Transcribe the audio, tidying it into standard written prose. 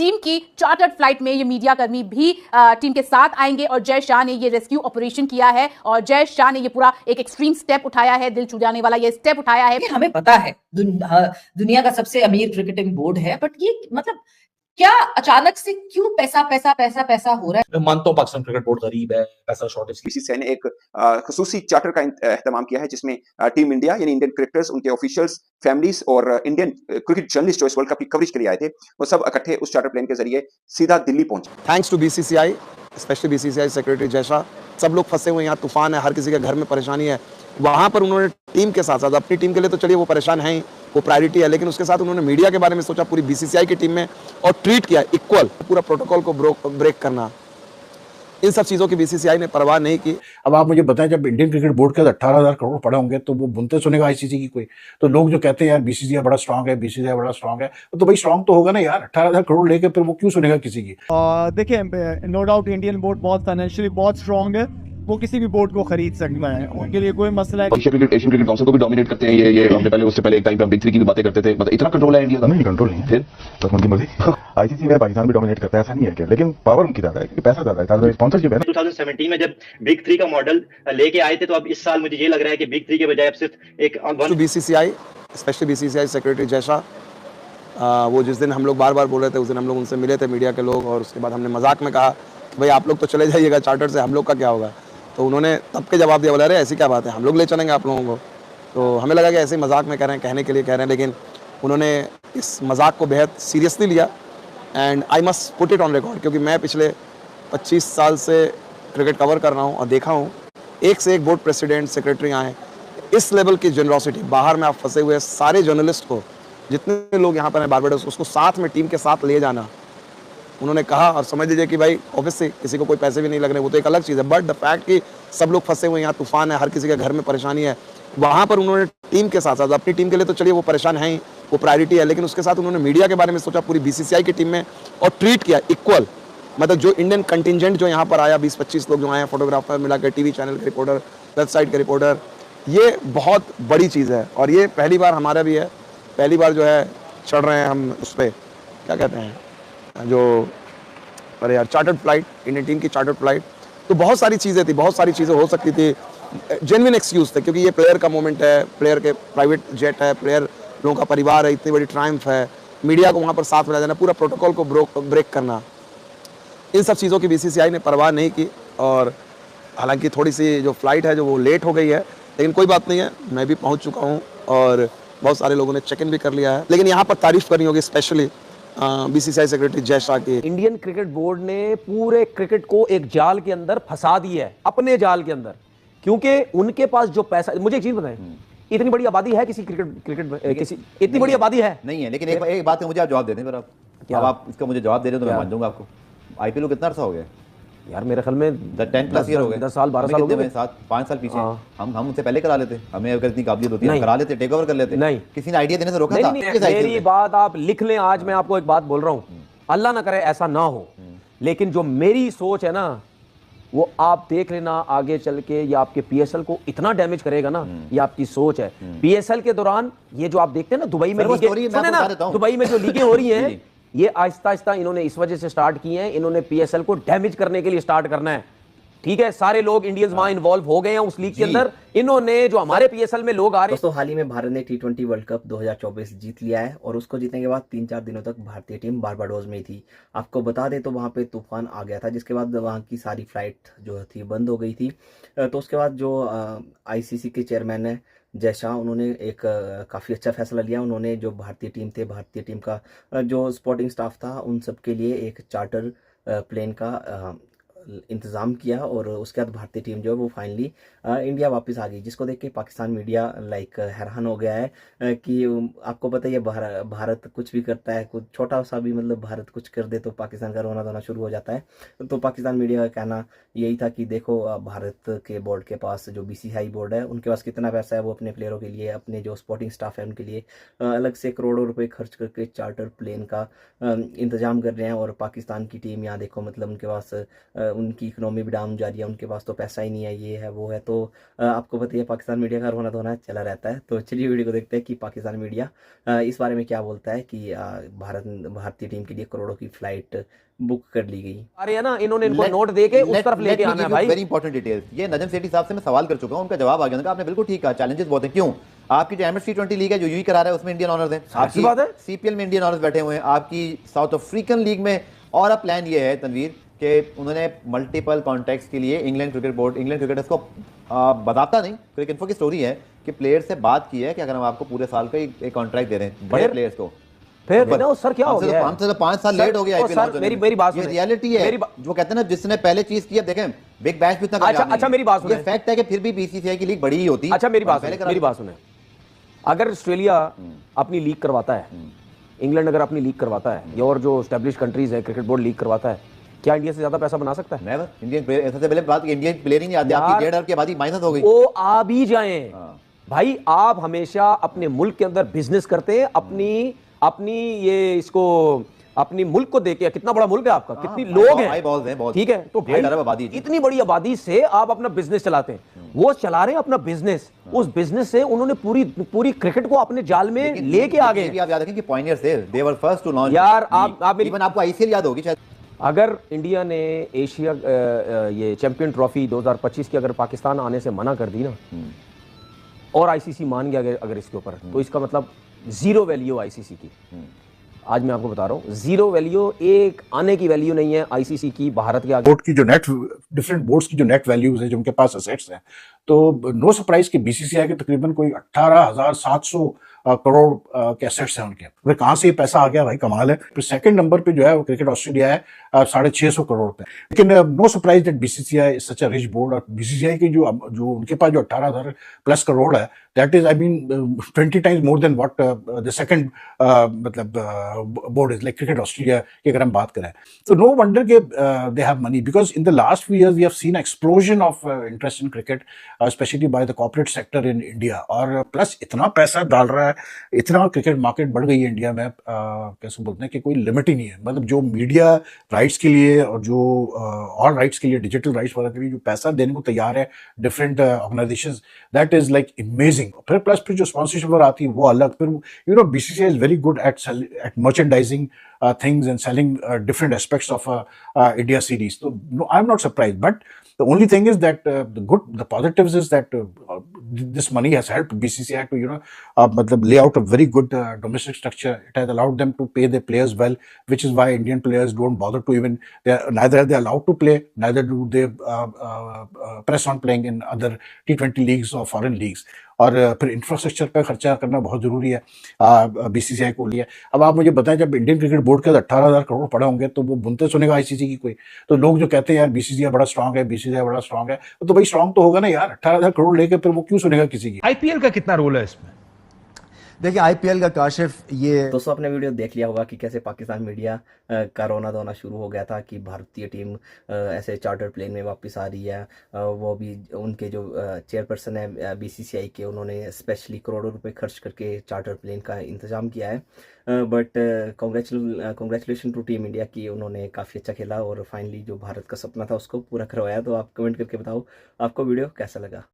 Team की chartered flight में ये मीडिया कर्मी भी टीम के साथ आएंगे और जय शाह ने ये रेस्क्यू ऑपरेशन किया है और जय शाह ने ये पूरा एक एक्सट्रीम स्टेप उठाया है, दिल छू जाने वाला ये स्टेप उठाया है। हमें पता है दुनिया का सबसे अमीर क्रिकेटिंग बोर्ड है, बट ये मतलब क्या अचानक से क्यों पैसा पैसा पैसा पैसा हो रहा है? मैं मानता हूँ पाकिस्तान क्रिकेट बोर्ड गरीब है, पैसा शॉर्टेज की। बीसीसीआई ने एक खसूसी चार्टर का एहतमाम किया है जिसमें टीम इंडिया यानी इंडियन क्रिकेटर्स, उनके ऑफिशियल्स, फैमिलीज और इंडियन क्रिकेट जर्नलिस्ट जो इस वर्ल्ड कप की कवरेज के लिए आए थे, वो सब इकट्ठे उस चार्टर प्लेन के जरिए सीधा दिल्ली पहुंचे। Thanks to BCCI, specially BCCI secretary Jay Shah. सब लोग फंसे हुए हैं, यहाँ तूफान है, हर किसी के घर में परेशानी है। वहां पर उन्होंने टीम के साथ साथ अपनी टीम के लिए तो चलिए वो परेशान है ही, वो प्रायोरिटी है, लेकिन उसके साथ उन्होंने मीडिया के बारे में सोचा पूरी बीसीसीआई की टीम में और ट्रीट किया इक्वल, पूरा प्रोटोकॉल को ब्रेक करना, इन सब चीजों की बीसीसीआई ने परवाह नहीं की। अब आप मुझे बताएं, जब इंडियन क्रिकेट बोर्ड के 18,000 करोड़ पड़े होंगे तो वो बुनते सुनेगा आईसीसी की कोई? तो लोग जो कहते हैं यार बीसीसीआई बड़ा स्ट्रांग है, बीसीसीआई बड़ा स्ट्रांग है, तो भाई स्ट्रांग तो होगा ना यार, 18,000 करोड़ लेके फिर वो क्यों सुनेगा किसी की? देखिए, नो डाउट इंडियन बोर्ड बहुत फाइनेंशियली बहुत स्ट्रांग है, वो किसी भी बोर्ड को खरीद सकता है, उनके लिए कोई मसला है। एशियन क्रिकेट काउंसिल को भी डोमिनेट करते हैं ये हमने पहले उससे पहले एक टाइम पे हम बिग 3 की भी बातें करते थे, मतलब इतना कंट्रोल है इंडिया का? नहीं, कंट्रोल नहीं है, फिर तो उनकी मर्जी। आईसीसी में पाकिस्तान भी डोमिनेट करता है, ऐसा नहीं है क्या, लेकिन पावर उनकी ज्यादा है क्योंकि पैसा ज्यादा है, स्पॉन्सरशिप है। 2017 में जब बिग 3 का मॉडल लेके आए थे, तो अब इस साल मुझे ये लग रहा है कि बिग 3 के बजाय अब सिर्फ एक BCCI, specially BCCI secretary Jay Shah, वो जिस दिन हम लोग बार बार बोल रहे थे, उस दिन हम लोग उनसे मिले थे मीडिया के लोग, और उसके बाद हमने मजाक में कहा कि भाई आप लोग तो चले जाइएगा चार्टर से, हम लोग का क्या होगा? तो उन्होंने तब के जवाब दिया, बोला अरे ऐसी क्या बात है, हम लोग ले चलेंगे आप लोगों को। तो हमें लगा कि ऐसे मजाक में कह रहे हैं, कहने के लिए कह रहे हैं, लेकिन उन्होंने इस मजाक को बेहद सीरियसली लिया and I must put it on record, क्योंकि मैं पिछले 25 साल से क्रिकेट कवर कर रहा हूँ और देखा हूँ एक से एक बोर्ड प्रेसिडेंट, सेक्रेटरी आए, इस लेवल की जनरॉसिटी, बाहर में आप फंसे हुए सारे जर्नलिस्ट को, जितने लोग यहाँ पर हैं बारबाडोस, उसको साथ में टीम के साथ ले जाना उन्होंने कहा। और समझ लीजिए कि भाई ऑब्वियसली किसी को कोई पैसे भी नहीं लग रहे, वो तो एक अलग चीज़ है, बट द फैक्ट कि सब लोग फंसे हुए हैं, यहाँ तूफान है, हर किसी के घर में परेशानी है, वहाँ पर उन्होंने टीम के साथ साथ अपनी टीम के लिए तो चलिए वो परेशान है ही, वो प्रायोरिटी है, लेकिन उसके साथ उन्होंने मीडिया के बारे में सोचा पूरी बीसीसीआई की टीम में और ट्रीट किया इक्वल, मतलब जो इंडियन कंटिजेंट जो यहाँ पर आया 20-25 लोग जो आए हैं, फोटोग्राफर मिलाकर, टीवी चैनल के रिपोर्टर, वेबसाइट के रिपोर्टर, ये बहुत बड़ी चीज़ है। और ये पहली बार हमारा भी है, पहली बार जो है चढ़ रहे हैं हम उस पर, क्या कहते हैं जो, अरे यार, चार्टर्ड फ्लाइट, इंडियन टीम की चार्टर्ड फ्लाइट। तो बहुत सारी चीज़ें थी, बहुत सारी चीज़ें हो सकती थी, जेन्युइन एक्सक्यूज थे, क्योंकि ये प्लेयर का मोमेंट है, प्लेयर के प्राइवेट जेट है, प्लेयर लोगों का परिवार है, इतनी बड़ी ट्रायम्फ है, मीडिया को वहाँ पर साथ में जाना, पूरा प्रोटोकॉल को ब्रेक करना, इन सब चीज़ों की बीसीसीआई ने परवाह नहीं की। और हालांकि थोड़ी सी जो फ्लाइट है जो वो लेट हो गई है, लेकिन कोई बात नहीं है, मैं भी पहुँच चुका हूँ और बहुत सारे लोगों ने चेक इन भी कर लिया है। लेकिन यहाँ पर तारीफ करनी होगी specially BCCI secretary Jay Shah की। इंडियन क्रिकेट बोर्ड ने पूरे क्रिकेट को एक जाल के अंदर फंसा दिया है, अपने जाल के अंदर, क्योंकि उनके पास जो पैसा, मुझे एक चीज बताएं, इतनी बड़ी आबादी है किसी क्रिकेट किसी इतनी बड़ी आबादी है नहीं है, लेकिन एक बात है, मुझे आप जवाब दे दें फिर आप, क्या आप इसका मुझे जवाब दे रहे हो तो मैं मान जाऊंगा आपको। आईपीएल को कितना अर्सा हो गया यार? मेरे ख्याल में 10+ ईयर हो गए, 10 साल 12 साल हो गए, 5 साल पीछे। हम उनसे पहले करा लेते, हमें अगर इतनी काबिलियत होती है करा लेते, टेक ओवर कर लेते। नहीं, किसी ने आइडिया देने से रोका था? मेरी बात आप लिख लें, आज मैं आपको एक बात बोल रहा हूं, अल्लाह ना करे ऐसा ना हो, लेकिन जो मेरी सोच है ना, वो आप देख लेना आगे चल के ये आपके पीएसएल को इतना डैमेज करेगा ना, ये आपकी सोच है। पीएसएल के दौरान ये जो आप देखते हैं ना, दुबई में दुबई में जो लीगें हो रही हैं, ये आहिस्ता आहिस्ता इन्होंने इस वजह से स्टार्ट की हैं, इन्होंने पीएसएल को डैमेज करने के लिए स्टार्ट करना है, ठीक है? सारे लोग इंडियंस वहां इन्वॉल्व हो गए हैं उस लीग के अंदर, इन्होंने जो हमारे पीएसएल में लोग आ रहे हैं। दोस्तों, हाल ही में भारत ने T20 वर्ल्ड कप 2024 जीत लिया है और उसको जीतने के बाद 3-4 दिनों तक भारतीय टीम बारबाडोस में ही थी। आपको बता दें तो वहां पे तूफान आ गया था, जिसके बाद वहां की सारी फ्लाइट जो थी बंद हो गई थी। तो उसके बाद जो आईसीसी के चेयरमैन है जय शाह, उन्होंने एक काफ़ी अच्छा फैसला लिया। उन्होंने जो भारतीय टीम का जो सपोर्टिंग स्टाफ था, उन सब के लिए एक चार्टर प्लेन का इंतज़ाम किया और उसके बाद भारतीय टीम जो है वो फाइनली इंडिया वापस आ गई, जिसको देख के पाकिस्तान मीडिया हैरान हो गया है कि आपको पता ही है भारत कुछ भी करता है, कुछ छोटा सा भी मतलब भारत कुछ कर दे तो पाकिस्तान का रोना धोना शुरू हो जाता है। तो पाकिस्तान मीडिया का कहना यही था कि देखो भारत के बोर्ड के पास, जो बीसीसीआई बोर्ड है, उनके पास कितना पैसा है, वो अपने प्लेयरों के लिए, अपने जो स्पोर्टिंग स्टाफ है उनके लिए अलग से करोड़ों रुपए खर्च करके चार्टर प्लेन का इंतजाम कर रहे हैं। और पाकिस्तान की टीम यहाँ देखो, मतलब उनके पास उनकी इकोनॉमी भी डाउन जा रही है, उनके पास तो पैसा ही नहीं है, ये है वो है। तो आपको पता है पाकिस्तान मीडिया का रोना धोना चला रहता है। तो चलिए वीडियो को देखते हैं कि पाकिस्तान मीडिया इस बारे में क्या बोलता है कि भारतीय टीम के लिए करोड़ों की फ्लाइट बुक कर ली गई। अरे है ना, इन्होंने इनको नोट देके उस तरफ लेके आना है भाई। वेरी इंपॉर्टेंट डिटेल्स, ये नजम सेठी साहब से मैं सवाल कर चुका हूं, उनका जवाब आ गया। आपने बिल्कुल ठीक कहा, चैलेंजेस बहुत हैं। क्यों? आपकी जो एमिरेट्स T20 लीग है जो यूई करा रहा है उसमें इंडियन ऑनर्स हैं, आपकी बात है सीपीएल में इंडियन ऑनर्स बैठे हुए हैं, आपकी साउथ अफ्रीकन लीग में। और अब प्लान ये है तनवीर कि उन्होंने मल्टीपल कॉन्टेक्ट्स के लिए England cricket board, England cricketers को बताता नहीं, क्रिकेट इन्फो की स्टोरी है कि प्लेयर से बात की है कि अगर हम आपको पूरे साल का एक कॉन्ट्रैक्ट दे रहे हैं बड़े प्लेयर्स को, फिर ना सर क्या हो गया, 5 साल लेट हो गया आईपीएल। मेरी बात सुनिए, रियलिटी है जो कहते हैं ना, जिसने पहले चीज की। अब देखें बिग बैश भी उतना अच्छा मेरी बात सुनिए, ये फैक्ट है कि फिर भी बीसीसीआई की लीग बड़ी ही होती। अच्छा मेरी बात सुनिए, अगर ऑस्ट्रेलिया अपनी लीग करवाता है, इंग्लैंड अगर अपनी लीग करवाता है, और जो एस्टेब्लिश कंट्रीज है क्रिकेट बोर्ड लीग करवाता है, क्या इंडिया से ज्यादा पैसा बना सकता है? नेवर। इंडियन प्लेयर, सबसे पहले बात इंडियन प्लेयर ही नहीं आते, आपकी 1.5 अरब की आबादी माइनस हो गई। वो आ भी जाएं भाई, आप हमेशा अपने मुल्क के अंदर बिजनेस करते हैं, अपनी ये इसको अपनी मुल्क को देके, कितना बड़ा मुल्क है आपका, कितनी लोग हैं, ठीक है, तो भाई इतनी बड़ी आबादी से आप अपना बिजनेस चलाते हैं, वो चला रहे हैं अपना बिजनेस, उस बिजनेस से उन्होंने पूरी क्रिकेट को अपने जाल में लेके आ गए। आप याद रखें कि पॉइनियर्स थे, दे वर फर्स्ट टू लॉन्च। यार आप इवन आपको आईसीएल याद होगी शायद। अगर इंडिया ने एशिया ये चैंपियन ट्रॉफी 2025 की अगर पाकिस्तान आने से मना कर दी ना, और आईसीसी मान गया अगर इसके ऊपर, तो इसका मतलब जीरो वैल्यू आईसीसी की। आज मैं आपको बता रहा हूँ, जीरो वैल्यू, एक आने की वैल्यू नहीं है आईसीसी की भारत के आगे। बोर्ड की जो नेट, डिफरेंट बोर्ड्स की जो नेट वैल्यूज है, जो उनके पास एसेट्स हैं, तो नो सरप्राइज कि बीसीसीआई के तकरीबन कोई 18,700 करोड़ के एसेट्स हैं उनके। फिर कहाँ से ये पैसा आ गया भाई, कमाल है। फिर सेकंड नंबर पे जो है वो क्रिकेट ऑस्ट्रेलिया है 650 करोड़ पे। लेकिन no surprise that BCCI is such a rich board. और बीसीसीआई की जो उनके पास जो 18,000 प्लस करोड़ है, that is I mean 20 times more than what the second मतलब board is, like cricket Australia की अगर हम बात करें। तो नो वंडर के they have money, because in the last few years we have seen explosion of interest in cricket, specially by the corporate sector in India. और plus इतना पैसा डाल रहा है, इतना क्रिकेट मार्केट बढ़ गई है इंडिया में, कैसे बोलते हैं कि कोई लिमिट ही नहीं है। मतलब जो मीडिया राइट्स के लिए और जो और राइट्स के लिए, डिजिटल राइट्स वगैरह के लिए जो पैसा देने को तैयार है different organisations, that is like amazing. फिर जो स्पॉन्सरशिप वगैरह आती है वो अलग। फिर you know BCCI is very good at merchandising things and selling different aspects of India series. So no, I'm not surprised. But the only thing is that the positives is that this money has helped BCCI to lay out a very good domestic structure. It has allowed them to pay their players well, which is why Indian players don't bother to even, neither are they allowed to play, neither do they press on playing in other T20 leagues or foreign leagues. और फिर infrastructure पर खर्चा करना बहुत जरूरी है BCCI को लिए। अब आप मुझे बताएं, जब इंडियन क्रिकेट बोर्ड के 18,000 करोड़ पड़े होंगे तो वो बुनते सुनेगा आईसीसी की कोई? तो लोग जो कहते हैं यार बीसीसीआई बड़ा स्ट्रांग है, बीसीसीआई बड़ा स्ट्रांग है, तो भाई स्ट्रांग तो होगा ना यार। 18,000 करोड़ लेके फिर वो क्यों सुनेगा किसी की? आईपीएल का कितना रोल है इसमें? देखिए आईपीएल का काशिफ, ये दोस्तों आपने वीडियो देख लिया होगा कि कैसे पाकिस्तान मीडिया का रोना धोना शुरू हो गया था कि भारतीय टीम ऐसे चार्टर प्लेन में वापस आ रही है। वो भी उनके जो चेयरपर्सन है बीसीसीआई के, उन्होंने स्पेशली करोड़ों रुपए खर्च करके चार्टर प्लेन का इंतजाम किया है। But congratulation to team India की, उन्होंने काफ़ी अच्छा खेला और फाइनली जो भारत का सपना था उसको पूरा करवाया। तो आप कमेंट करके बताओ आपको वीडियो कैसा लगा।